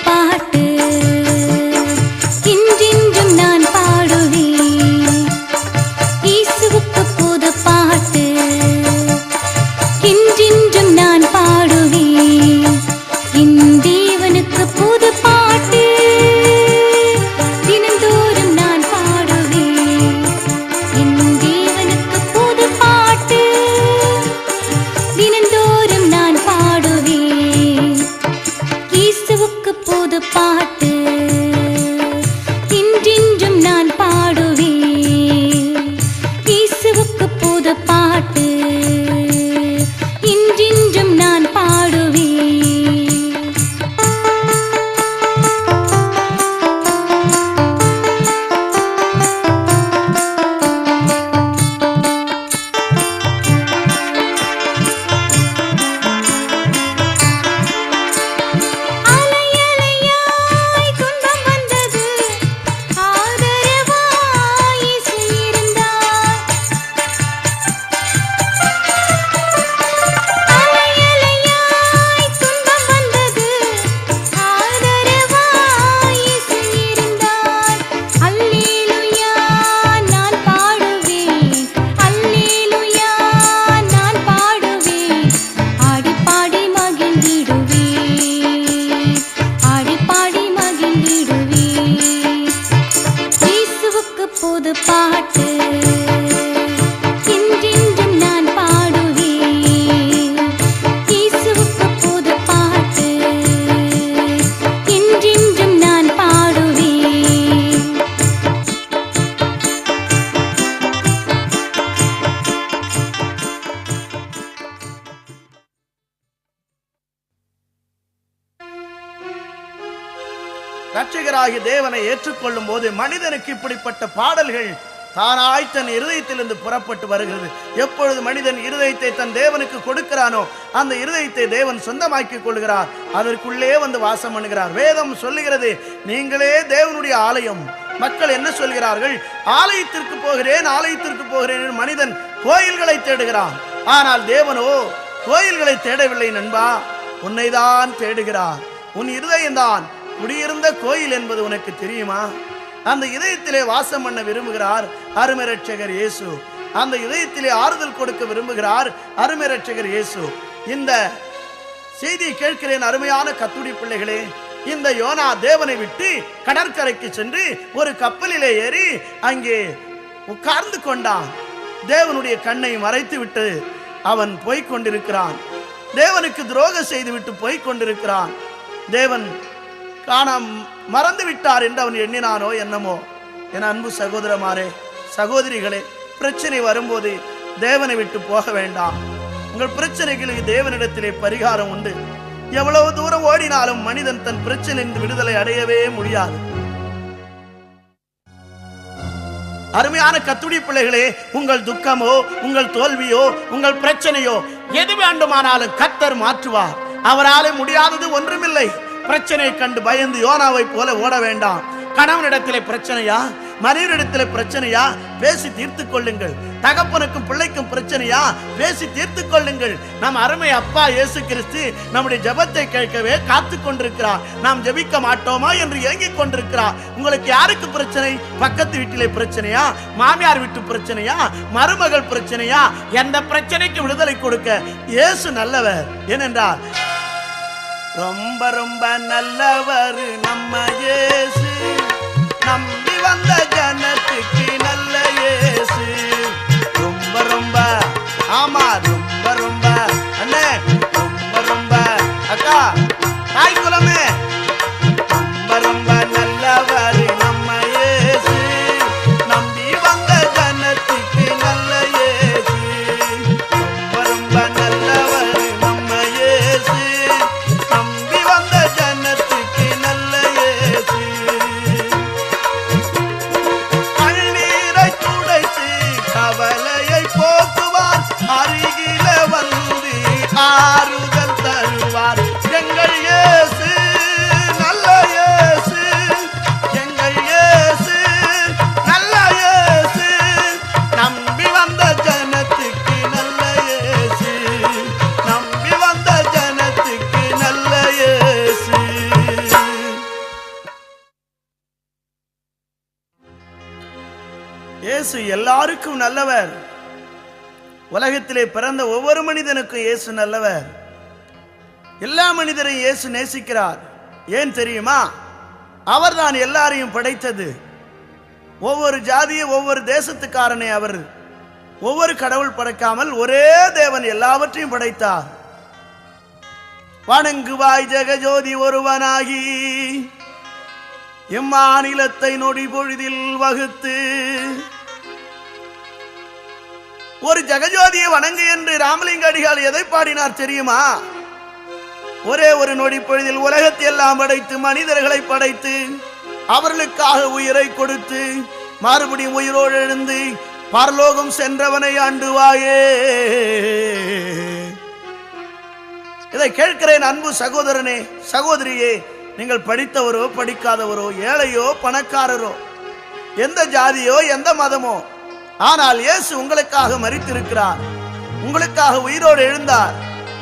பாட்டு இன்றின்றும் நான் பாடுவேன். இயேசுவுக்கு புது பாட்டு இன்றின்றும் நான் பாடுவேன். என் தேவனுக்கு புது பாட்டு தினந்தோறும் நான் பாடுவேன். என் தேவனுக்கு புது பாட்டு தினந்தோறும் நான் பாடுவேன். இயேசுவுக்கு புது பாட்டு இன்றின்றும் நான் பாடுவேன். இயேசுவுக்கு புது பாட்டு இன்றின்றும் நான் பாடுவேன். அலையலையாய் துன்பம் வந்தது, ஆதரவாய் இயேசு இருந்தார். அலையலையாய் துன்பம் வந்தது, ஆதரவாய் இயேசு இருந்தார். அல்லேலூயா நான் பாடுவேன். அல்லேலூயா நான் பாடுவேன். ஆடிப்பாடி மகிழ்ந்திடுவேன். ஆடிப்பாடி மகிழ்ந்திடுவேன். இயேசுவுக்கு புது பாட்டு இன்றின்றும் நான் பாடுவேன். இயேசுவுக்கு புது பாட்டு இன்றின்றும் நான் பாடுவேன். ரட்சகராகிய தேவனை ஏற்றுக்கொள்ளும் போது மனிதனுக்கு இப்படிப்பட்ட பாடல்கள் தானாய் தன் இருதயத்திலிருந்து புறப்பட்டு வருகிறது. எப்பொழுது மனிதன் இருதயத்தை தன் தேவனுக்கு கொடுக்கிறானோ அந்த இருதயத்தை தேவன் சொந்தமாக்கிக் கொள்கிறார். அதற்குள்ளே வந்து வாசம் பண்ணுகிறார். வேதம் சொல்லுகிறது, நீங்களே தேவனுடைய ஆலயம். மக்கள் என்ன சொல்கிறார்கள்? ஆலயத்திற்கு போகிறேன், ஆலயத்திற்கு போகிறேன் என்று மனிதன் கோயில்களை தேடுகிறான். ஆனால் தேவனோ கோயில்களை தேடவில்லை நண்பா, உன்னைதான் தேடுகிறார். உன் இருதயம்தான் குடியிருந்த கோயில் என்பது உனக்கு தெரியுமா? அந்த இதயத்திலே வாசம் பண்ண விரும்புகிறார் அருமை ரட்சகர் இயேசு. அந்த இதயத்திலே ஆறுதல் கொடுக்க விரும்புகிறார் அருமை ரட்சகர் இயேசு. இந்த செய்தியை கேட்கிறேன் அருமையான கத்துடி பிள்ளைகளே. இந்த யோனா தேவனை விட்டு கடற்கரைக்கு சென்று ஒரு கப்பலிலே ஏறி அங்கே உட்கார்ந்து கொண்டான். தேவனுடைய கண்ணை மறைத்து விட்டு அவன் போய்க் கொண்டிருக்கிறான். தேவனுக்கு துரோகம் செய்து விட்டு போய்க் கொண்டிருக்கிறான். தேவன் காண மறந்து விட்டார் என்று அவன் எண்ணினானோ என்னமோ. என் அன்பு சகோதரமாரே சகோதரிகளே, பிரச்சனை வரும்போது தேவனை விட்டு போக வேண்டாம். உங்கள் பிரச்சனைகளுக்கு தேவனிடத்திலே பரிகாரம் உண்டு. எவ்வளவு தூரம் ஓடினாலும் மனிதன் தன் பிரச்சனையிலிருந்து விடுதலை அடையவே முடியாது. அருமையான கத்துடி பிள்ளைகளே, உங்கள் துக்கமோ உங்கள் தோல்வியோ உங்கள் பிரச்சனையோ எது வேண்டுமானாலும் கர்த்தர் மாற்றுவார். அவராலே முடியாதது ஒன்றுமில்லை. பிரச்சனை கண்டு பயந்து யோனாவை போல ஓட வேண்டாம். கணவனிடத்திலே பிரச்சனையா, மனைவியிடத்திலே பிரச்சனையா, பேசி தீர்த்துக் கொள்ளுங்கள். தகப்பனுக்கும் பிள்ளைக்கும் பிரச்சனையா, பேசி தீர்த்துக் கொள்ளுங்கள். நம் அருமை அப்பா இயேசு கிறிஸ்து நம்முடைய ஜெபத்தை கேட்கவே காத்து கொண்டிருக்கிறார். நாம் ஜெபிக்க மாட்டோமா என்று ஏங்கிக் கொண்டிருக்கிறார். உங்களுக்கு யாருக்கு பிரச்சனை? பக்கத்து வீட்டிலே பிரச்சனையா, மாமியார் வீட்டு பிரச்சனையா, மருமகள் பிரச்சனையா? எந்த பிரச்சனைக்கு விடுதலை கொடுக்க இயேசு நல்லவர். ஏனென்றால் ரொம்ப ரொம்ப நல்லவர் நம்ம இயேசு. நம்பி வந்த ஜனத்துக்கு நல்ல இயேசு. ரொம்ப ரொம்ப ஆமா, ரொம்ப ரொம்ப அண்ணே, ரொம்ப ரொம்ப அக்கா, தாய் குலமே, ரொம்ப ரொம்ப நல்லவர் நம்ம இயேசு. நம்பி வந்த ஜனத்துக்கு நல்ல இயேசு. ரொம்ப ரொம்ப நல்லவர் நம்ம இயேசு. நம்பி வந்த ஜனத்துக்கு நல்ல இயேசு. கண்ணீரை துடைத்து கவலையை போக்குவார். அருகில வந்து ஆறுதல் தருவார். எங்கள் இயேசு நல்ல இயேசு. எங்கள் இயேசு நல்ல இயேசு. நம்பி வந்த ஜனத்துக்கு நல்ல இயேசு. நம்பி வந்த ஜனத்துக்கு நல்ல இயேசு. இயேசு எல்லாருக்கும் நல்லவர். உலகத்திலே பிறந்த ஒவ்வொரு மனிதனுக்கும் இயேசு நல்லவர். எல்லா மனிதரையும் இயேசு நேசிக்கிறார். ஏன் தெரியுமா? அவர்தான் எல்லாரையும் படைத்தது. ஒவ்வொரு ஜாதியை, ஒவ்வொரு தேசத்துக்காரனை அவர் ஒவ்வொரு கடவுள் படைக்காமல் ஒரே தேவன் எல்லாவற்றையும் படைத்தார். வணங்குவாய் ஜெகஜோதி ஒருவனாகி எம்மாநிலத்தை நொடி பொழுதில் வகுத்து. ஒரு ஜெகஜோதியை வணங்கு என்று ராமலிங்க அடிகள் எதை பாடினார் தெரியுமா? ஒரே ஒரு நொடி பொழுதில் உலகத்தை எல்லாம் படைத்து மனிதர்களை படைத்து அவர்களுக்காக உயிரை கொடுத்து மறுபடியும் உயிரோடு எழுந்து பரலோகம் சென்றவனை ஆண்டுவாயே. இதை கேட்கிறேன் அன்பு சகோதரனே, சகோதரியே. நீங்கள் படித்தவரோ படிக்காதவரோ, ஏழையோ பணக்காரரோ, எந்த ஜாதியோ எந்த மதமோ, ஆனால் இயேசு உங்களுக்காக மரித்திருக்கிறார். உங்களுக்காக உயிரோடு எழுந்தார்.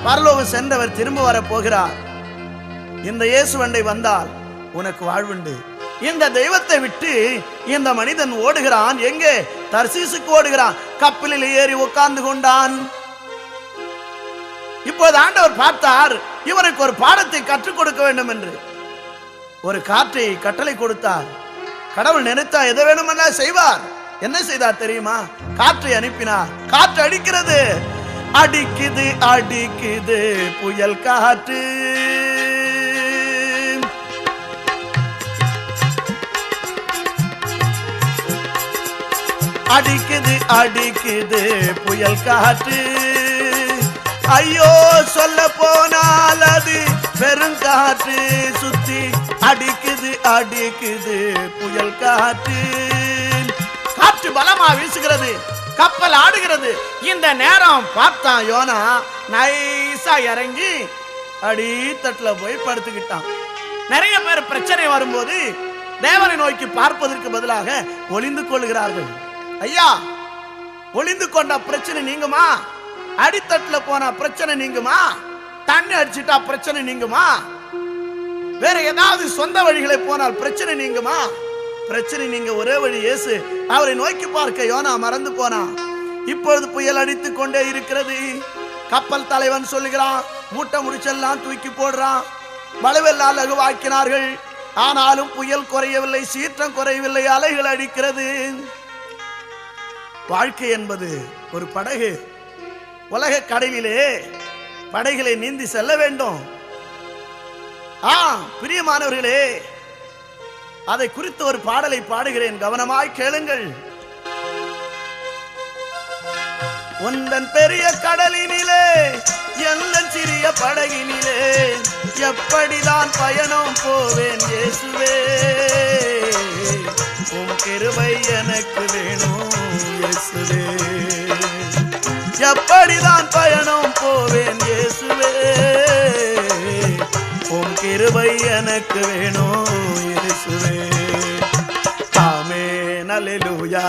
பரலோகம் சென்றவர் திரும்ப வர போகிறார். இந்த இயேசுவண்டை வந்தால் உனக்கு வாழ்வுண்டு. இந்த தெய்வத்தை விட்டு இந்த மனிதன் ஓடுகிறான். எங்கே? தர்சீசுக்கு ஓடுகிறான். கப்பலில் ஏறி உட்கார்ந்து கொண்டான். இப்போது ஆண்டவர் பார்த்தார், இவனுக்கு ஒரு பாடத்தை கற்றுக் கொடுக்க வேண்டும் என்று ஒரு காற்றை கட்டளை கொடுத்தார். கடவுள் நினைத்தா எதை வேணுமெல்லாம் செய்வார். என்ன செய்தார் தெரியுமா? காற்றை அனுப்பினார். காற்று அடிக்கிறது, அடிக்குது அடிக்குது புயல் காற்று. அடிக்குது அடிக்குது புயல் காற்று. ஐயோ சொல்ல போனால் அது பெருங்காற்று. சுத்தி அடிக்குது அடிக்குது புயல் காற்று. காற்று பலமா வீசுகிறது, கப்பல் ஆடுகிறது. இந்த நேரம் பார்த்தான் யோனா, நைசா இறங்கி அடித்தட்டுல போய் படுத்துக்கிட்டான். நிறைய பேர் பிரச்சனை வரும்போது தேவனை நோக்கி பார்ப்பதற்கு பதிலாக ஒளிந்து கொள்கிறார்கள். ஐயா, ஒளிந்து கொண்ட பிரச்சனை நீங்குமா? அடித்தட்டுல போனா பிரச்சனை நீங்குமா? தண்ணி அடிச்சுட்டா பிரச்சனை நீங்குமா? வேற ஏதாவது சொந்த வழிகளை போனால் பிரச்சனை நீங்குமா? பிரச்சனை நீங்க ஒரே வழி இயேசு. அவரை நோக்கி பார்க்க யோனா மறந்து போனான். இப்பொழுது புயல் அடித்துக் கொண்டே இருக்கிறது. கப்பல் தலைவன் சொல்லுகிறான், மூட்டை முடிச்செல்லாம் தூக்கி போடுறான். வலுவெல்லாம் லகுவாக்கினார்கள். ஆனாலும் புயல் குறையவில்லை, சீற்றம் குறையவில்லை, அலைகள் அடிக்கிறது. வாழ்க்கை என்பது ஒரு படகு. உலக கடலிலே படகுகளை நீந்தி செல்ல வேண்டும். பிரியமானவர்களே, அதை குறித்து ஒரு பாடலை பாடுகிறேன், கவனமாய் கேளுங்கள். உந்தன் பெரிய கடலினிலே எந்தன் சிறிய படகினிலே எப்படிதான் பயணம் போவேன் இயேசுவே. உம் கிருபை எனக்கு வேணும் இயேசுவே. எப்படிதான் பயணம் போவேன் இயேசுவே. உம் கிருபை எனக்கு வேணும் இயேசுவே. ஆமென் அல்லேலூயா,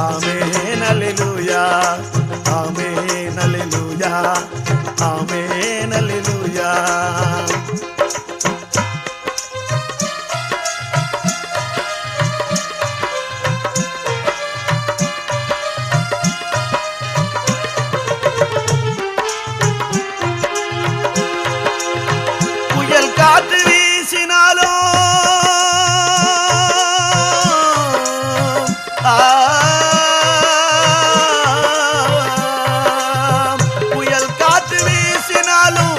ஆமென் அல்லேலூயா, ஆமென் அல்லேலூயா, ஆமென் அல்லேலூயா. புயல் காற்று வீசினாலும் புயல் காற்று வீசினாலும்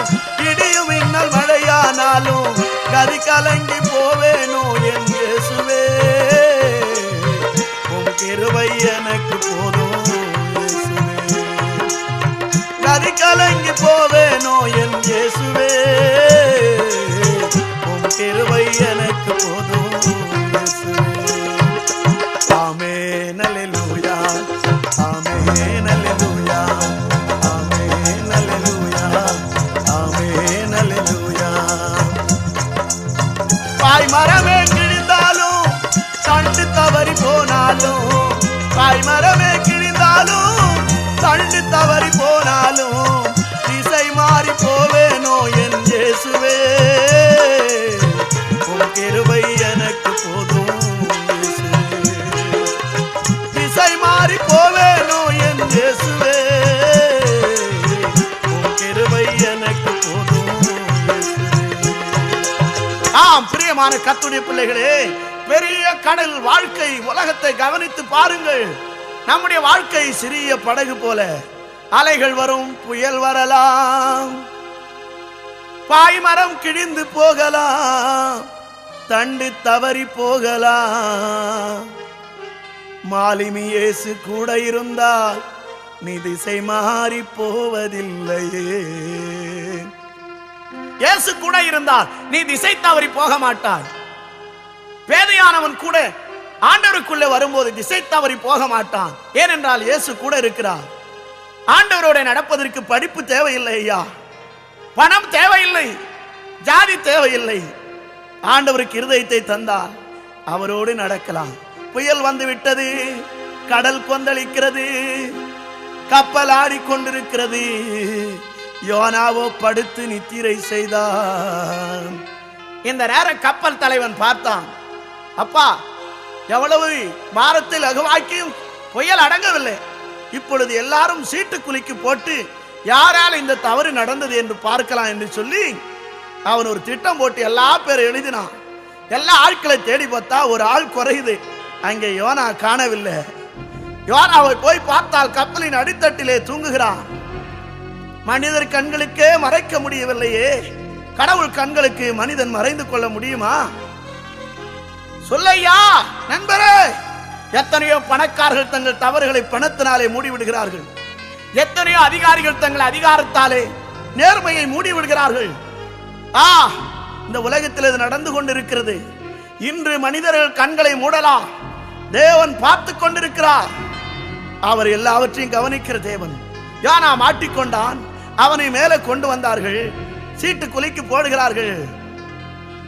இடியும் மின்னல் மழையானாலும் கதி கலங்கி போவேனோ என் இயேசுவே. உம் கிருபை எனக்கு போதும் இயேசுவே. கதி கலங்கி போவேனோ என் இயேசுவே. உம் கிருபை எனக்கு போதும் இயேசுவே. ஆமென் அல்லேலூயா, ஆமென் அல்லேலூயா, ஆமென் அல்லேலூயா, ஆமென் அல்லேலூயா. பாய் மரமே கிழிந்தாலும் தண்டு தவறி போனாலும், பாய் மரமே கிழிந்தாலும் தண்டு தவறி போனாலும் திசை மாறி போவேனோ என் இயேசுவே. உம் கிருபை எனக்கு போதும் இயேசுவே. திசை ஆம், பிரியமான கர்த்தருடைய பிள்ளைகளே, பெரிய கடல் வாழ்க்கை உலகத்தை கவனித்து பாருங்கள். நம்முடைய வாழ்க்கை சிறிய படகு போல. அலைகள் வரும், புயல் வரலாம், பாய்மரம் கிழிந்து போகலாம், தண்டு தவறி போகலாம். மாலிமி இயேசு கூட இருந்தால் நீ திசை மாறி போவதில்லையே. இயேசு கூட இருந்தால் நீ திசை தவறி போக மாட்டாய். பேதையானவன் கூட ஆண்டவருக்குள்ளே வரும்போது திசை தவறி போக மாட்டான். ஏனென்றால் இயேசு கூட இருக்கிறார். ஆண்டவரோட நடப்பதற்கு படிப்பு தேவையில்லை ஐயா, பணம் தேவையில்லை, ஜாதி தேவையில்லை. ஆண்டவருக்கு இருதயத்தை தந்தால் அவரோடு நடக்கலாம். புயல் வந்து விட்டது, கடல் கொந்தளிக்கிறது, கப்பல் ஆடிக்கொண்டிருக்கிறது. யோனாவோ படுத்து நித்திரை செய்தான். இந்த நேரம் கப்பல் தலைவன் பார்த்தான், அப்பா எவ்வளவு பாரத்தில் அகவாக்கியும் புயல் அடங்கவில்லை. இப்பொழுது எல்லாரும் சீட்டு குலுக்கி போட்டு யாரால் இந்த தவறு நடந்தது என்று பார்க்கலாம் என்று சொல்லி அவன் ஒரு திட்டம் போட்டு எல்லா பேரும் எழுதினான். எல்லா ஆட்களை தேடி பார்த்தா ஒரு ஆள் குறையுது. அங்கே யோனா காணவில்லை. யோனாவை போய் பார்த்தால் கப்பலின் அடித்தட்டிலே தூங்குகிறான். மனிதர் கண்களுக்கே மறைக்க முடியவில்லையே, கடவுள் கண்களுக்கு மனிதன் மறைந்து கொள்ள முடியுமா? சொல்லையா நண்பரே, எத்தனையோ பணக்காரர்கள் தங்கள் தவறுகளை பணத்தினாலே மூடிவிடுகிறார்கள். எத்தனையோ அதிகாரிகள் தங்கள் அதிகாரத்தாலே நேர்மையை மூடிவிடுகிறார்கள். இந்த உலகத்தில் இது நடந்து கொண்டிருக்கிறது. இன்று மனிதர்கள் கண்களை மூடலாம், தேவன் பார்த்து கொண்டிருக்கிறார். அவர் எல்லாவற்றையும் கவனிக்கிற தேவன். யோனா மாட்டிக்கொண்டான், அவனை மேலே கொண்டு வந்தார்கள், சீட்டு குலுக்கி போடுகிறார்கள்.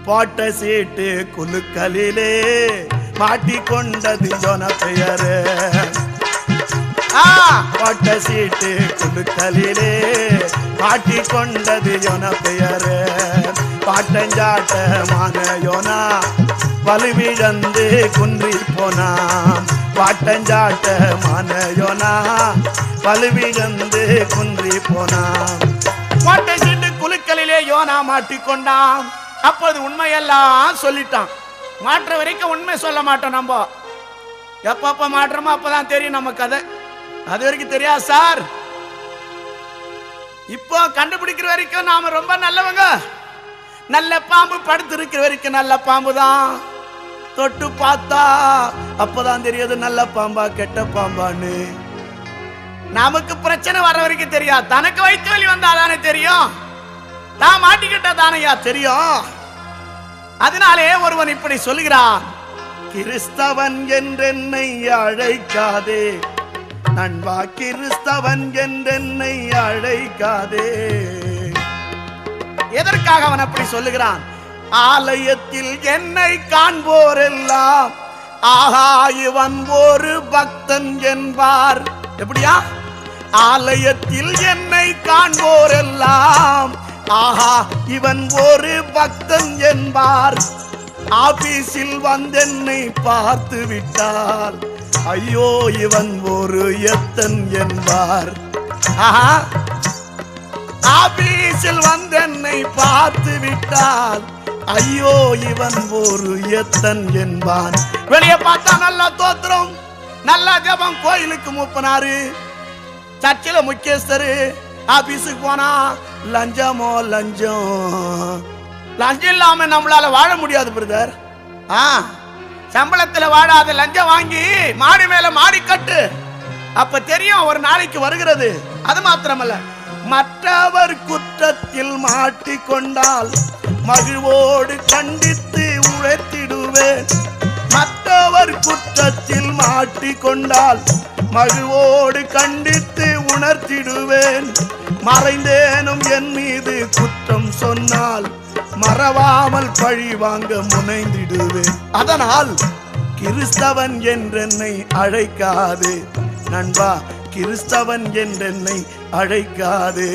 போட்ட சீட்டு குலுக்கலிலே மாட்டிக்கொண்டது யோனா பெயரு. போட்ட சீட்டு குலுக்கலிலே மாட்டிக்கொண்டது யோனா பெயரு. பாட்டஞ்சாட்டமான யோனா வலுவிழந்து குன்றி போனான். பாட்டஞ்சாட்டமான யோனா வலுவிழந்து குன்றி போனான். போட்ட சீட்டு குலுக்கலிலே யோனா மாட்டிக்கொண்டான். அப்போது உண்மையெல்லாம் சொல்லிட்டான். மாற்ற வரைக்கும் உண்மை சொல்ல மாட்டோம். நம்ம எப்பப்ப மாற்றமோ அப்பதான் தெரியும் நம்ம கதை. அது வரைக்கும் தெரியாது சார். இப்போ கண்டுபிடிக்கிற வரைக்கும் நாம ரொம்ப நல்லவங்க. நல்ல பாம்பு படுத்து இருக்கிற வரைக்கும் நல்ல பாம்பு தான். தொட்டு பார்த்தா அப்பதான் தெரியாது நல்ல பாம்பா கெட்ட பாம்பான்னு. நமக்கு பிரச்சனை வர வரைக்கும் தெரியாது. தனக்கு வயிற்று வலி வந்தாதானே தெரியும். தான் மாட்டிக்கிட்ட தானையா தெரியும். அதனாலே ஒருவன் இப்படி சொல்கிறான், கிறிஸ்தவன் என்றென்னை அழைக்காதே நண்பா, கிறிஸ்தவன் என்றென்னை அழைக்காதே. எதற்காக அவன் அப்படி சொல்லுகிறான்? ஆலயத்தில் என்னை காண்போரெல்லாம் ஆஹா இவன் ஒரு பக்தன் என்பார். எப்படியா? ஆலயத்தில் என்னை காண்போரெல்லாம் ஆஹா இவன் ஒரு பக்தன் என்பார். ஆபீஸில் வந்தென்னை பார்த்து விட்டார், ஐயோ இவன் ஒரு எத்தன் என்பார். ஆஹா, ஆபீஸில் வந்தென்னை பார்த்து விட்டால் ஐயோ இவன் ஒரு எத்தன் என்பான். வெளியே பார்த்தா நல்லா தோத்திரம், நல்லா ஜபம், கோயிலுக்கு மூப்பனாரு, சர்ச்சில் முக்கியஸ்தரு, ஆபீஸுக்கு போனா லஞ்சமோ லஞ்சம். லஞ்சம் இல்லாம நம்மளால வாழ முடியாது பிரதர். சம்பளத்துல வாழாத லஞ்சம் வாங்கி மாடி மேல மாடி கட்டு, அப்ப தெரியும் ஒரு நாளைக்கு வருகிறது. அது மாத்திரமல்ல, மற்றவர் குற்றத்தில் மாட்டிக்கொண்டால் மகிழ்வோடு கண்டித்து உழைத்திடுவேன். மற்றவர் குற்றத்தில் மாட்டிக்கொண்டால் மகிழ்வோடு கண்டித்து உணர்த்திடுவேன். மறைந்தேனும் என் மீது குற்றம் சொன்னால் மறவாமல் பழி வாங்க முனைந்திடுவேன். அதனால் கிறிஸ்தவன் என்றென்னை அழைக்காதே நண்பா, கிறிஸ்தவன் என்றென்னை அழைக்காதே.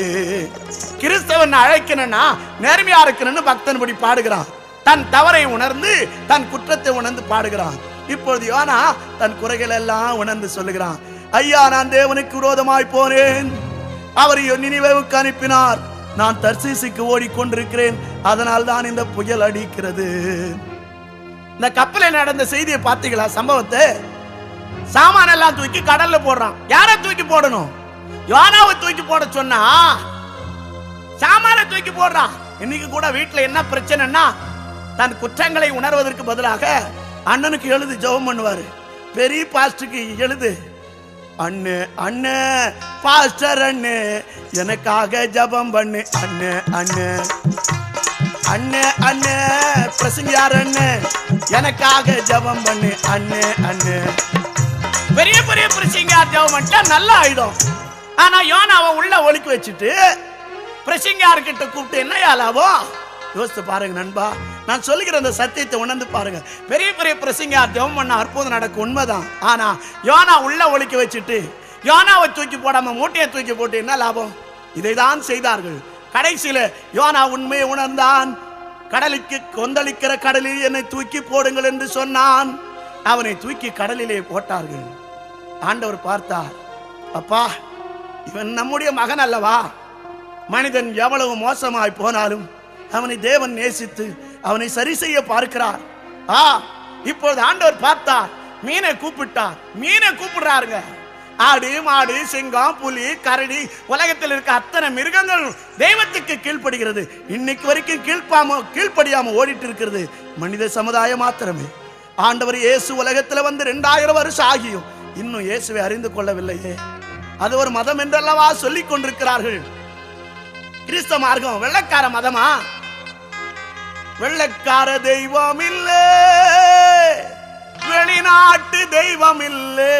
கிறிஸ்தவன் அழைக்கணும்னா நேர்மையா இருக்கணும்னு பக்தன் படி பாடுகிறான். தன் தவறை உணர்ந்து தன் குற்றத்தை உணர்ந்து பாடுகிறான். இப்பொழுது யோனா தன் குறைகள் எல்லாம் உணர்ந்து சொல்லுகிறான். ஐயா, நான் தேவனுக்கு விரோதமாய் போனேன், அவர் நினிவேவுக்கு அனுப்பினார், நான் தர்சீசுக்கு ஓடிக்கொண்டிருக்கிறேன், அதனால் தான் இந்த புயல் அடிக்கிறது. இந்த கப்பலில் நடந்த செய்தியை பார்த்தீங்களா? சம்பவத்தை சாமான எல்லாம் தூக்கி கடல்ல போடுறான். யாரை தூக்கி போடணும்? யோனாவை தூக்கி போட சொன்னா சாமான தூக்கி போடுறான். இன்னைக்கு கூட வீட்டுல என்ன பிரச்சனைன்னா, தன் குற்றங்களை உணர்வதற்கு பதிலாக அண்ணனுக்கு எழுது ஜெபம் பண்ணுவாரு. பெரிய பாஸ்டருக்கு எழுது, அண்ணே அண்ணே பாஸ்டர் அண்ணே எனக்காக ஜெபம் பண்ணு, அண்ணே அண்ணே அண்ணே அண்ணே பிரசங்கியார் அண்ணே எனக்காக ஜெபம் பண்ணு, அண்ணே அண்ணே. பெரிய பெரிய பிரசங்கியார் ஜெபம் பண்ணிட்டா நல்லா ஆயிடும். ஆனா யோனாவை உள்ள ஒலிக்க வச்சுட்டு பிரசங்கியார்கிட்ட கூப்பிட்டு என்ன லாபம்? யோசித்து பாருங்க நண்பா, நான் சொல்லுகிற அந்த சத்தியத்தை உணர்ந்து பாருங்க. பெரிய பெரிய பிரசங்கியார் ஜெபம் பண்ண அற்புதம் நடக்கும், உண்மைதான். ஆனா யோனா உள்ள ஒலிக்க வச்சுட்டு யோனாவை தூக்கி போடாம மூட்டையை தூக்கி போட்டு என்ன லாபம்? இதைதான் செய்தார்கள். கடைசியில யோனா உண்மையை உணர்ந்தான். கடலுக்கு கொந்தளிக்கிற கடலில் என்னை தூக்கி போடுங்கள் என்று சொன்னான். அவனை தூக்கி கடலிலே போட்டார்கள். ஆண்டவர் பார்த்தார், அப்பா இவன் நம்முடைய மகன் அல்லவா? மனிதன் எவ்வளவு மோசமாய் போனாலும் அவனை தேவன் நேசித்து அவனை சரி செய்ய பார்க்கிறார். இப்பொழுது ஆண்டவர் பார்த்தார், மீனை கூப்பிட்டார். மீனை கூப்பிடுறாருங்க. ஆடு மாடு சிங்கம் புலி கரடி உலகத்தில் இருக்க அத்தனை மிருகங்கள் தெய்வத்துக்கு கீழ்ப்படுகிறது. இன்னைக்கு வரைக்கும் கீழ்ப்படியாம ஓடிட்டு இருக்கிறது மனித சமுதாயம் மாத்திரமே. ஆண்டவர் இயேசு உலகத்தில் வந்து 2000 வருஷம் ஆகியும் இன்னும் இயேசுவை அறிந்து கொள்ளவில்லையே. அது ஒரு மதம் என்றல்லவா சொல்லிக் கொண்டிருக்கிறார்கள். கிறிஸ்தவ மார்க்கம் வெள்ளைக்கார மதமா? வெள்ளைக்கார தெய்வம் இல்லே, வெளிநாட்டு தெய்வம் இல்லே,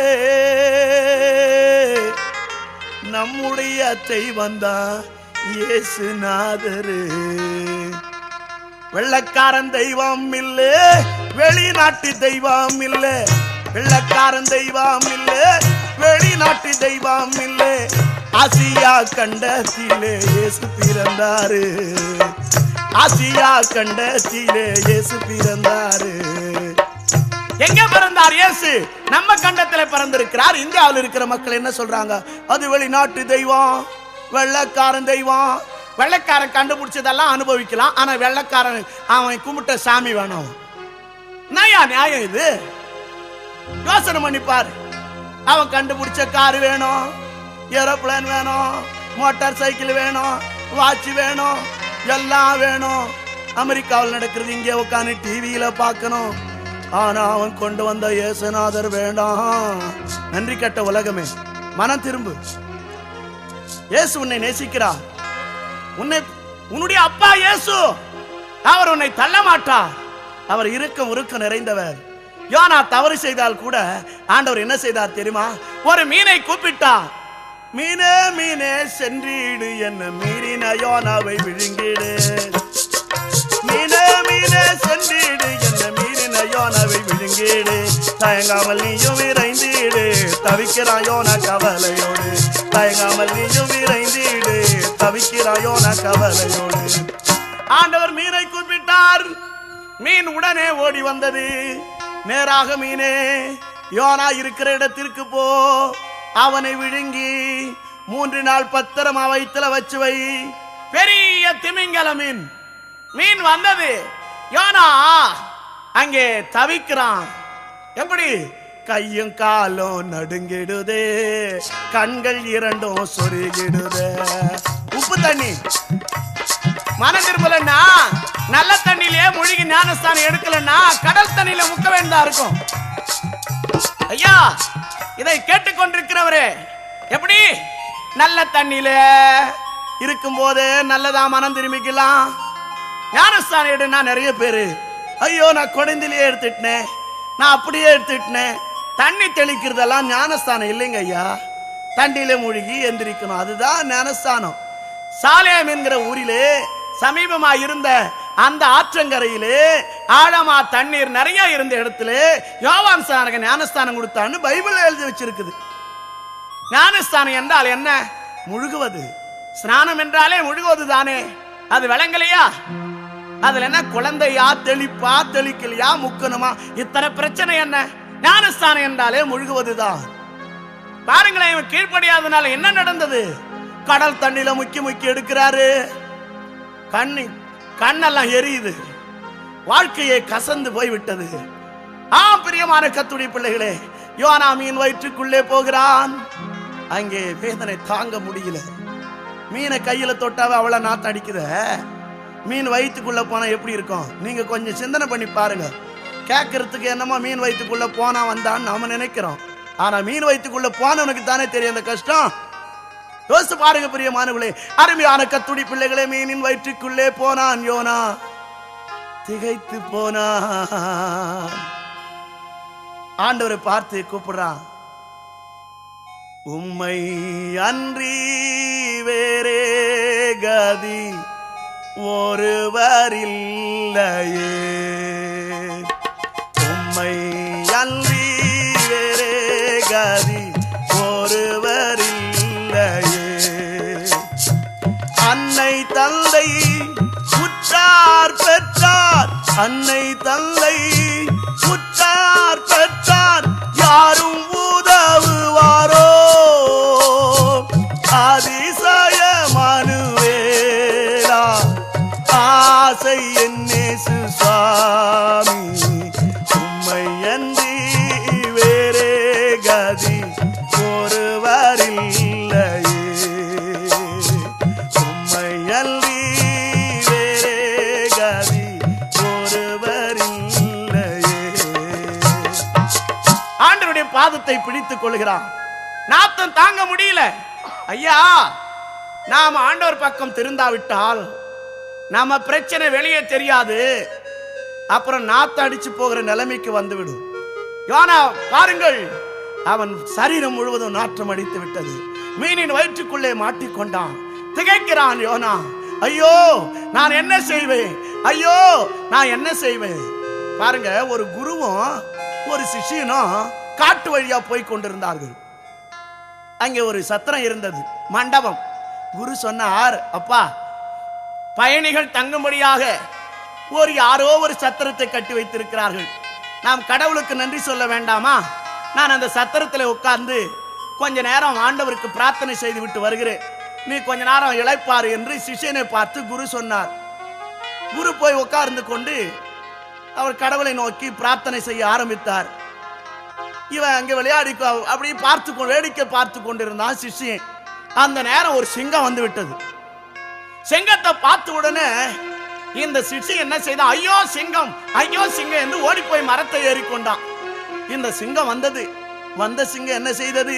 நம்முடைய தெய்வம் தான் இயேசுநாதரு. வெள்ளைக்காரன் தெய்வம் இல்லே, வெளிநாட்டு தெய்வம் இல்லே. வெள்ளைக்காரன் தெய்வம் இல்லே, வெளிநாட்டு தெய்வம் இல்லே. ஆசியா கண்டத்திலே இயேசு பிறந்தாரு. ஆசியா கண்டத்திலே இயேசு பிறந்தாரு. எங்க பிறந்தார் இயேசு? நம்ம கண்டத்துல பிறந்திருக்கிறார். இந்தியாவில் இருக்கிற மக்கள் என்ன சொல்றாங்க? அது வெளிநாட்டு தெய்வம், வெள்ளைக்காரன் தெய்வம். வெள்ளைக்காரன் கண்டுபிடிச்சதெல்லாம் அனுபவிக்கலாம், ஆனா வெள்ளைக்காரன் அவன் கும்பிட்ட சாமி வேணும். நயா நியாயம் இது? யோசனை பண்ணிப்பார். அவன் கண்டுபிடிச்ச கார் வேணும், ஏரோப்ளேன் வேணும், மோட்டார் சைக்கிள் வேணும், வாட்ச் வேணும், எல்லாம் வேணும். அமெரிக்காவில் நடக்கிறது இங்கே உட்காந்து டிவியில பார்க்கணும். ஆனா அவன் கொண்டு வந்த இயேசுநாதர் வேண்டாம். நன்றி கட்ட உலகமே, மனம் திரும்பு. இயேசு உன்னை நேசிக்கிறார். உன்னுடைய அப்பா இயேசு, அவர் உன்னை தள்ள மாட்டார். அவர் இறுக்கம் உருக்கம் நிறைந்தவர். யோனா தவறு செய்தால் கூட ஆண்டவர் என்ன செய்தார் தெரியுமா? ஒரு மீனை கூப்பிட்டார். மீனே மீனே சென்றிடு, என்ன மீறின யோனாவை விழுங்கிடு. மீனே மீனே சென்றிடு, என்ன மீறின யோனாவை விழுங்கிடு. தயங்காமல் நீயும் விரைந்திடு, தவிக்கிறான் யோனா கவலையோடு. தயங்காமல் நீயும் விரைந்திடு, தவிக்கிறான் யோனா கவலையோடு. ஆண்டவர் மீனை கூப்பிட்டார். மீன் உடனே ஓடி வந்தது. நேராக மீனே, யோனா இருக்கிற இடத்திற்கு போ, அவனை விழுங்கி 3 நாள் பத்திரமா வயிற்றுல வச்சு வை. பெரிய திமிங்கல மீன். மீன் வந்தது. யோனா அங்கே தவிக்கிறான். எப்படி? கையும் காலும் நடுங்கிடுதே, கண்கள் 2 சொருகிடுதே. உப்பு தண்ணி மனம் திரும்பலன்னா, நல்ல தண்ணியிலே மூழ்கி ஞானஸ்தானம் எடுக்கலன்னா கடல் தண்ணியில முக்க வேண்டியதா இருக்கும். ஐயா, இதை கேட்டுக்கொண்டிருக்கிறவரே, எப்படி? நல்ல தண்ணியில இருக்கும் போது நல்லதா மனம் திரும்பிக்கலாம். ஞானஸ்தானம் எடுனா நிறைய பேரு, ஐயோ நான் குழந்தையிலேயே எடுத்துட்டேன், நான் அப்படியே எடுத்துட்டேன். தண்ணி தெளிக்கிறதெல்லாம் ஞானஸ்தானம் இல்லைங்க ஐயா. தண்ணியில மூழ்கி எந்திரிக்கணும், அதுதான் ஞானஸ்தானம். சாலேம் என்கிற ஊரிலே சமீபமா இருந்த அந்த ஆற்றங்கரையிலே ஆழமா தண்ணீர் நிறைய இருந்த இடத்துல யோவான் ஸ்நானகன் ஞானஸ்தானம் கொடுத்தான்னு பைபிள் எழுதி வச்சிருக்குது. ஞானஸ்தானம் என்றால் என்ன? முழுகுவது. ஸ்நானம் என்றாலே முழுகுவது தானே. அது விளங்கலையா? அதுல என்ன குழந்தையா, தெளிப்பா, தெளிக்கலையா, முக்கணுமா, இத்தனை பிரச்சனை என்ன? ஞானஸ்தானம் என்றாலே முழுகுவதுதான். பாருங்களேன், இவன் கீழ்ப்படியாதனால என்ன நடந்தது? கடல் தண்ணியில முக்கி முக்கி எடுக்கிறாரு. கண்ணெல்லாம் எரியுது, வாழ்க்கையை கசந்து போய்விட்டது. பிரியமான கர்த்தருடைய பிள்ளைகளே, யோனா மீன் வயிற்றுக்குள்ளே போகிறான். அங்கே வேதனை தாங்க முடியல. மீனை கையில தொட்டாவே அவளை நாத்து அடிக்குத. மீன் வயிற்றுக்குள்ள போனா எப்படி இருக்கும்? நீங்க கொஞ்சம் சிந்தனை பண்ணி பாருங்க. கேட்கறதுக்கு என்னமோ மீன் வயிற்றுக்குள்ள போனா வந்தான்னு நாம நினைக்கிறோம். ஆனா மீன் வயிற்றுக்குள்ள போனவனுக்கு தானே தெரியும் அந்த கஷ்டம். யோசித்து பாருங்க பிரியமானவர்களே, அருமையான கர்த்தருடைய பிள்ளைகளே. மீனின் வயிற்றுக்குள்ளே போனான் யோனா, திகைத்து போனான். ஆண்டவரை பார்த்து கூப்பிடுறான், உம்மை அன்றி வேறே கதி ஒருவரில்லையே, உம்மை அன்றி வேறே கதி ஒருவரில்லையே. அன்னை தந்தை உற்றார் பெற்றார், அன்னை தந்தை உற்றார் பெற்றார், யாரும் உதவுவாரோ? அதிசயமானுவேலா ஆசை என்னேசு சுவாமி, உம்மை அன்றி வேறே கதி ஒருவரில்லையே, உம்மை அன்றி வேறே கதி ஒருவரில்லையே. ஆண்டவருடைய பாதத்தை பிடித்துக் கொள்கிறான். நாத்தம் தாங்க முடியல. ஐயா, நாம ஆண்டவர் பக்கம் திருந்தாவிட்டால் நம்ம பிரச்சனை வெளியே தெரியாது, அப்புறம் நாத்த அடிச்சு போகிற நிலைமைக்கு வந்துவிடும். யோனா பாருங்கள், அவன் சரீரம் முழுவதும் நாற்றம் அடித்து விட்டது. மீனின் வயிற்றுக்குள்ளே மாட்டிக்கொண்டான். திகைக்கிறான் யோனா. ஐயோ நான் என்ன செய்வேன், ஐயோ நான் என்ன செய்வேன். பாருங்க, ஒரு குருவும் ஒரு சிஷ்யனும் காட்டு வழியா போய் கொண்டிருந்தார்கள். அங்கே ஒரு சத்திரம் இருந்தது, மண்டபம். குரு சொன்னார், அப்பா பயணிகள் தங்கும்படியாக யாரோ ஒரு சத்திரத்தை கட்டி வைத்திருக்கிறார்கள். நாம் கடவுளுக்கு நன்றி சொல்ல வேண்டாமா? நான் அந்த சத்திரத்தில் உட்கார்ந்து கொஞ்ச நேரம் ஆண்டவருக்கு பிரார்த்தனை செய்து விட்டு வருகிறேன், நீ கொஞ்ச நேரம் இளைப்பாரு என்று சிஷ்யனை பார்த்து குரு சொன்னார். குரு போய் உட்கார்ந்து கொண்டு அவர் கடவுளை நோக்கி பிரார்த்தனை செய்ய ஆரம்பித்தார். இவன் அங்கே விளையாடி அப்படி வேடிக்கை பார்த்து கொண்டிருந்தான் சிஷ்யன். அந்த நேரம் ஒரு சிங்கம் வந்து விட்டது. சிங்கத்தை பார்த்த உடனே இந்த சிஷ்யன் என்ன செய்தான், ஐயோ சிங்கம், ஐயோ சிங்கம் என்று ஓடி போய் மரத்தை ஏறிக்கொண்டான். இந்த சிங்கம் வந்த சிங்கம் என்ன செய்தது,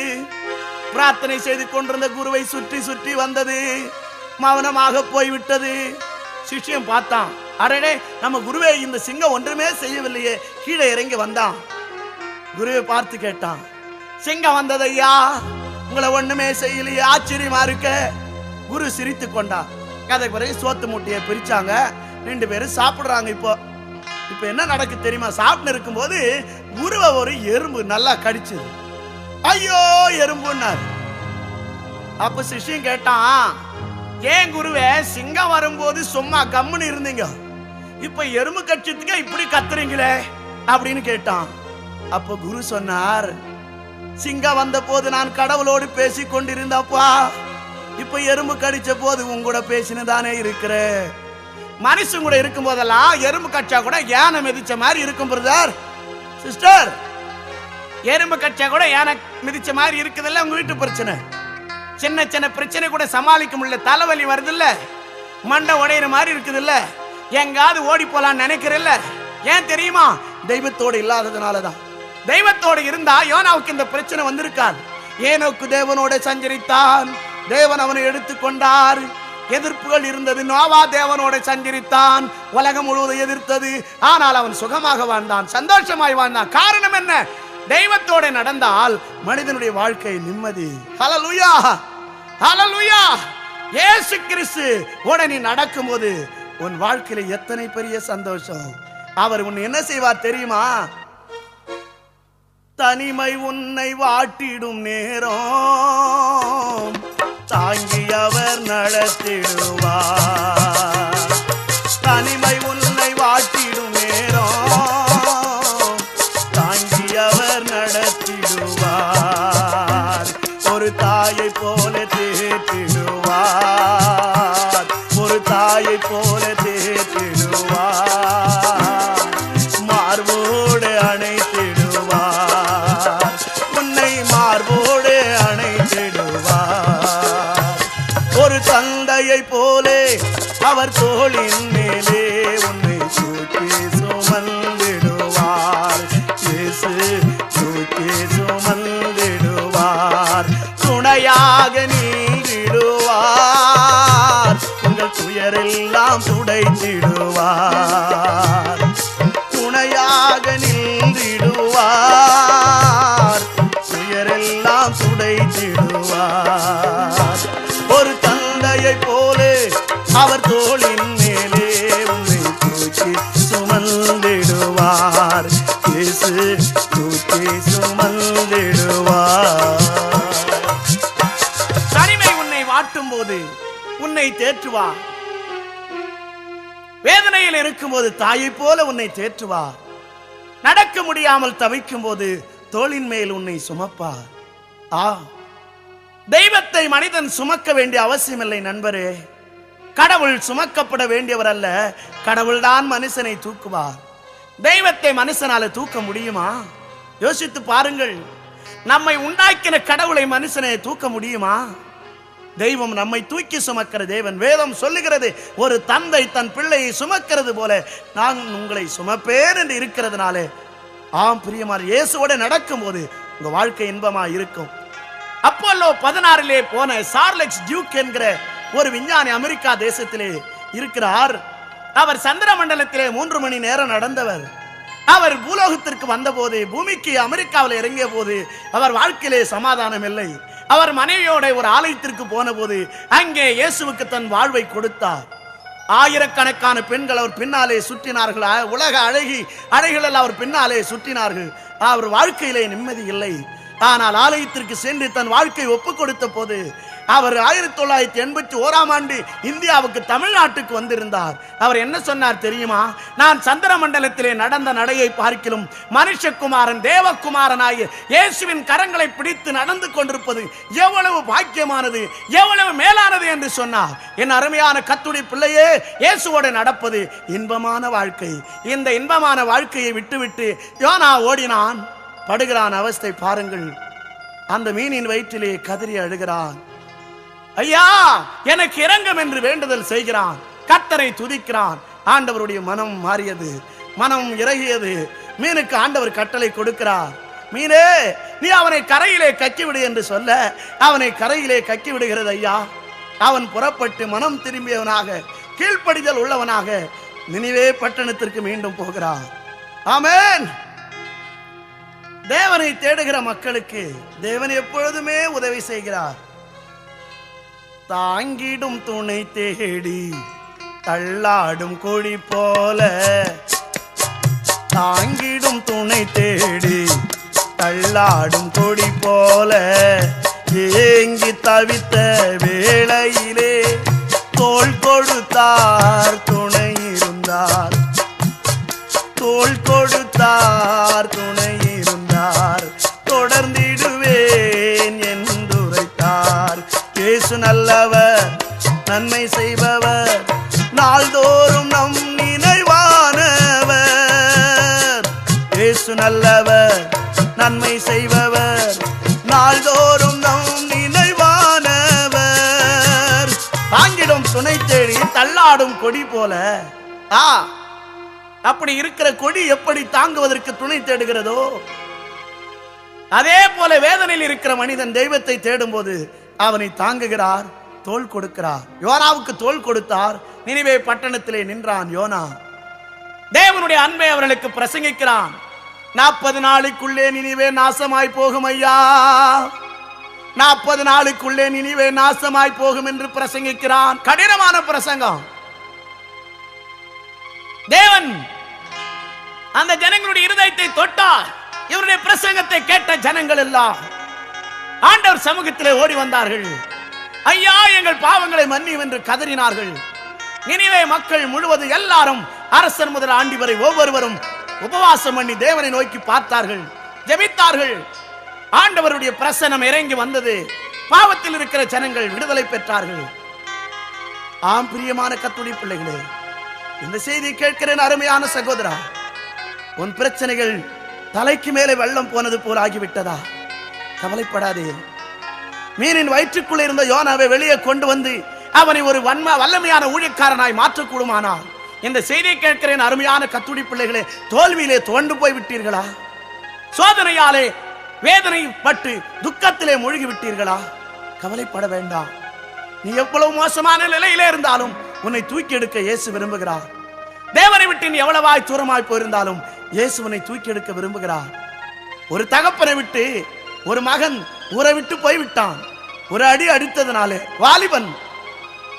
பிரார்த்தனை செய்து கொண்டிருந்த குருவை சுற்றி சுற்றி வந்தது, மௌனமாக போய்விட்டது. சிஷ்யன் பார்த்தான், அடடே நம்ம குருவே இந்த சிங்கம் ஒன்றுமே செய்யவில்லையே. கீழே இறங்கி வந்தான். குருவை பார்த்து கேட்டான், சிங்கம் வந்தது ஐயா, உங்களை ஒண்ணுமே செய்யலையே, ஆச்சரியமா இருக்க. குரு சிரித்து கொண்டான். அதுக்கு பிறகு சோத்து மூட்டையை பிரிச்சாங்க, 2 பேரும் சாப்பிடுறாங்க. இப்போ என்ன நடக்கு தெரியுமா? சாப்பிட்டு இருக்கும் போது குருவை ஒரு எறும்பு நல்லா கடிச்சது. ஐயோ எறும்புன்னார். அப்ப சிஷ்யன் கேட்டான், ஏன் குருவே சிங்கம் வரும்போது சும்மா கம்முன்னு இருந்தீங்க, இப்ப எறும்பு கட்சத்துக்கு இப்படி கத்துறீங்களே அப்படின்னு கேட்டான். அப்ப குரு சொன்னார், சிங்கம் வந்த போது நான் கடவுளோடு பேசி கொண்டிருந்தப்பா, இப்ப எறும்பு கடிச்ச போது உங்கூட பேசினதானே இருக்கிற. மனுஷன் கூட இருக்கும் போதெல்லாம் எறும்பு கட்சா கூட யானை மிதிச்ச மாதிரி இருக்கும் பிரதர் சிஸ்டர். எறும்பு கட்சா கூட யானை மிதிச்ச மாதிரி இருக்குதுல்ல உங்க வீட்டு பிரச்சனை. சின்ன சின்ன பிரச்சனை கூட சமாளிக்க முடியல, தலைவலி வருது இல்ல, மண்டை உடையிற மாதிரி இருக்குது இல்ல, எங்காவது ஓடி போலான்னு நினைக்கிறல்ல. ஏன் தெரியுமா? தெய்வத்தோடு இல்லாததுனாலதான். தெய்வத்தோடு இருந்தா யோனாவுக்கு இந்த பிரச்சனை வந்திருக்காது. ஏனோக்கு தேவனோட சஞ்சரித்தான், தேவன் அவனை எடுத்துக்கொண்டார். எதிர்ப்புகள் இருந்தது, நோவா தேவனோட சஞ்சரித்தான், உலகம் முழுவதும் எதிர்த்தது. ஆனால் அவன் சுகமாக வாழ்ந்தான், சந்தோஷமாய் வாழ்ந்தான். காரணம் என்ன? தெய்வத்தோட நடந்தால் மனிதனுடைய வாழ்க்கை நிம்மதி. ஹல்லேலூயா, ஹல்லேலூயா. இயேசு கிறிஸ்து உடனே நடக்கும் போது உன் வாழ்க்கையில எத்தனை பெரிய சந்தோஷம். அவர் உன்னை என்ன செய்வார் தெரியுமா? தனிமை உன்னை வாட்டிடும் நேரம் தாங்கி அவர் நடத்திடுவார். தனிமை உன்னை வாட்டிடும் நேரம் தாங்கி அவர் நடத்திடுவார். ஒரு தாயை போல தேற்றிடுவார், ஒரு தாயை போல தோளின் மேலே உன்னை தூக்கி சுமந்திடுவார். இயேசு தூக்கி சுமந்திடுவார். துணையாக நீடிடுவார். உங்கள் துயரெல்லாம் துடைத்திடுவார். துணையாக நின்றிடுவார். துயரெல்லாம் துடைத்திடுவார். ஒரு தந்தையை போலே அவர் தோளின் மேலே உன்னை தூக்கி சுமந்திடுவார். இயேசு தூக்கி சுமந்திடுவார். தனிமை உன்னை வாட்டும் போது உன்னை தேற்றுவார். வேதனையில் இருக்கும்போது தாயை போல உன்னை தேற்றுவார். நடக்க முடியாமல் தவிக்கும் போது தோளின் மேல் உன்னை சுமப்பார். தெய்வத்தை மனிதன் சுமக்க வேண்டிய அவசியமில்லை நண்பரே. கடவுள் சுமக்கப்பட வேண்டியவர் அல்ல, கடவுள்தான் மனுஷனை தூக்குவார். தெய்வத்தை மனுஷனால தூக்க முடியுமா? யோசித்து பாருங்கள். நம்மை உண்டாக்கின கடவுளை மனுஷனை தூக்க முடியுமா? தெய்வம் நம்மை தூக்கி சுமக்கிற தேவன். வேதம் சொல்லுகிறது, ஒரு தந்தை தன் பிள்ளையை சுமக்கிறது போல நான் உங்களை சுமப்பேன் என்று இருக்கிறதுனாலே, ஆம் பிரியமார், இயேசுவோட நடக்கும் போது உங்க வாழ்க்கை இன்பமா இருக்கும். அப்போலோ 16 போன சார்லஸ் டியூக் என்கிற ஒரு விஞ்ஞானி அமெரிக்கா தேசத்திலே இருக்கிறார். அவர் சந்திர மண்டலத்திலே 3 மணி நேரம் நடந்தவர். அவர் பூலோகத்திற்கு வந்த போது, பூமிக்கு அமெரிக்காவில் இறங்கிய போது அவர் வாழ்க்கையிலே சமாதானம் இல்லை. அவர் மனைவியோட ஒரு ஆலயத்திற்கு போன போது அங்கே இயேசுவுக்கு தன் வாழ்வை கொடுத்தார். ஆயிரக்கணக்கான பெண்கள் அவர் பின்னாலே சுற்றினார்கள். உலக அழகிகள் அவர் பின்னாலே சுற்றினார்கள். அவர் வாழ்க்கையிலே நிம்மதி இல்லை. ஆனால் ஆலயத்திற்கு சென்று தன் வாழ்க்கை ஒப்புக் கொடுத்த போது அவர் 1981 இந்தியாவுக்கு தமிழ்நாட்டுக்கு வந்திருந்தார். அவர் என்ன சொன்னார் தெரியுமா? நான் சந்திர மண்டலத்திலே நடந்த நடையை பார்க்கிலும் மனுஷகுமாரன் தேவகுமாரனாகிய இயேசுவின் கரங்களை பிடித்து நடந்து கொண்டிருப்பது எவ்வளவு பாக்கியமானது, எவ்வளவு மேலானது என்று சொன்னார். என் அருமையான கர்த்தருடைய பிள்ளையே, இயேசுவோடு நடப்பது இன்பமான வாழ்க்கை. இந்த இன்பமான வாழ்க்கையை விட்டுவிட்டு யோனா ஓடினான். படுகிறான் அவஸ்தை பாருங்கள். அந்த மீனின் வயிற்றிலே கதறி அழுகிறான். ஐயா எனக்கு இரங்கம் என்று வேண்டுதல் செய்கிறான். கர்த்தரை துதிக்கிறான். ஆண்டவருடைய மனம் மாறியது, மனம் இறகியது. மீனுக்கு ஆண்டவர் கட்டளை கொடுக்கிறார். மீனே, நீ அவனை கரையிலே கக்கிவிடு என்று சொல்ல அவனை கரையிலே கக்கி விடுகிறது. ஐயா, அவன் புறப்பட்டு மனம் திரும்பியவனாக, கீழ்ப்படிதல் உள்ளவனாக நினிவே பட்டணத்திற்கு மீண்டும் போகிறான். ஆமென். தேவனை தேடுகிற மக்களுக்கு தேவன் எப்பொழுதுமே உதவி செய்கிறார். தாங்கிடும் துணை தேடி தள்ளாடும் கொடி போல, தாங்கிடும் துணை தேடி தள்ளாடும் கொடி போல, ஏங்கி தவித்த வேளையிலே தோள் கொடுத்தார், துணை இருந்தார். தோள் கொடுத்தார், துணை இருந்தார். தொடர்ந்திடுவேன் என்று உரைத்தார். இயேசு நல்லவர், நன்மை செய்பவர், நாள்தோறும் நம் நினைவானவர். இயேசு நல்லவர், நன்மை செய்பவர், நாள்தோறும் நம் நினைவானவர். தாங்கிடும் துணை தேடி தள்ளாடும் கொடி போல. அப்படி இருக்கிற கொடி எப்படி தாங்குவதற்கு துணை தேடுகிறதோ, அதே போல வேதனையில் இருக்கிற மனிதன் தெய்வத்தை தேடும் போது அவனை தாங்குகிறார், தோள் கொடுக்கிறார். யோனாவுக்கு தோள் கொடுத்தார். நினிவே பட்டணத்திலே நின்றான் யோனா. தேவனுடைய அன்பை அவர்களுக்கு பிரசங்கிக்கிறான். 40 நாளுக்குள்ளே நினிவே நாசமாய் போகும் ஐயா, 40 நாளுக்குள்ளே நினிவே நாசமாய் போகும் என்று பிரசங்கிக்கிறான். கடினமான பிரசங்கம். தேவன் அந்த ஜனங்களுடைய இருதயத்தை தொட்டார். இவருடைய பிரசங்கத்தை கேட்ட ஜனங்கள் எல்லாம் ஆண்டவர் சமூகத்திலே ஓடி வந்தார்கள். ஐயா, எங்கள் பாவங்களை மன்னியும் என்று கதறினார்கள். நினிவே மக்கள் முழுவதும் எல்லாரும், அரசர் முதல் ஆண்டி வரை ஒவ்வொருவரும் உபவாசம் பண்ணி தேவனை நோக்கி பார்த்தார்கள், ஜெபித்தார்கள். ஆண்டவருடைய பிரசன்னம் இறங்கி வந்தது. பாவத்தில் இருக்கிற ஜனங்கள் விடுதலை பெற்றார்கள். ஆம் பிரியமான கர்த்தருடைய பிள்ளைகளே, இந்த செய்தி கேட்கிறேன் அருமையான சகோதரா. உன் பிரச்சனைகள் தலைக்கு மேலே வெள்ளம் போனது போல் ஆகிவிட்டதா? கவலைப்படாதே. மீனின் வயிற்றுக்குள்ளே இருந்த யோனாவை வெளியே கொண்டு வந்து அவனை ஒரு வல்லமையான ஊழியக்காரனாய் மாற்றக்கூடுமானால், இந்த செய்தியை கேட்கிறேன் அருமையான கத்துடி பிள்ளைகளே, தோல்வியிலே துவண்டு போய் விட்டீர்களா? சோதனையாலே வேதனை பட்டு துக்கத்திலே மூழ்கி விட்டீர்களா? கவலைப்பட வேண்டாம். நீ எவ்வளவு மோசமான நிலையிலே இருந்தாலும் உன்னை தூக்கி எடுக்க இயேசு விரும்புகிறார். தேவனை விட்டு நீ எவ்வளவாய் தூரமாய் போயிருந்தாலும் இயேசு உன்னை தூக்கி எடுக்க விரும்புகிறார். ஒரு தகப்பனை விட்டு ஒரு மகன் ஊரை விட்டு போய்விட்டான். ஒரு அடி அடித்ததுனாலே வாலிபன்,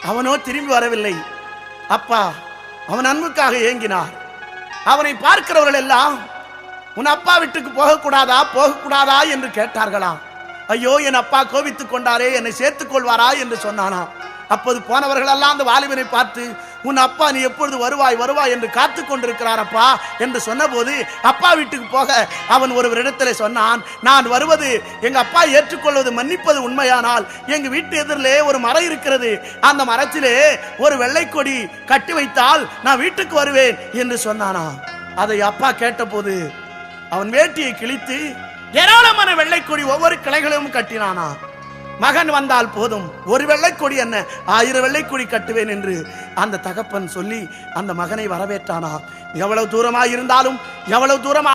அவனோ திரும்பி வரவில்லை. அப்பா அவன் அன்புக்காக ஏங்கினார். அவனை பார்க்கிறவர்கள் எல்லாம் உன் அப்பா வீட்டுக்கு போகக்கூடாதா என்று கேட்டார்களாம். ஐயோ, என் அப்பா கோபித்துக் கொண்டாரே, என்னை சேர்த்துக் கொள்வாரா என்று சொன்னானா. அப்போது போனவர்கள் எல்லாம் அந்த வாலிபனை பார்த்து, உன் அப்பா நீ எப்பொழுது வருவாய் என்று காத்து கொண்டிருக்கிறாரப்பா என்று சொன்னபோது, அப்பா வீட்டுக்கு போக அவன் ஒருவரிடத்திலே சொன்னான், நான் வருவது எங்க அப்பா ஏற்றுக்கொள்வது மன்னிப்பது உண்மையானால் எங்க வீட்டு எதிரிலே ஒரு மரம் இருக்கிறது, அந்த மரத்திலே ஒரு வெள்ளை கொடி கட்டி வைத்தால் நான் வீட்டுக்கு வருவேன் என்று சொன்னானா. அதை அப்பா கேட்டபோது அவன் வேட்டியை கிழித்து ஏராளமான வெள்ளைக்கொடி ஒவ்வொரு கிளைகளும் கட்டினானா. மகன் வந்தால் போதும், ஒரு வெள்ளைக்கொடி என்ன 1000 வெள்ளைக்கொடி கட்டுவேன் என்று அந்த தகப்பன் சொல்லி அந்த மகனை வரவேற்றானா. எவ்வளவு தூரமாய் இருந்தாலும், எவ்வளவு தூரமா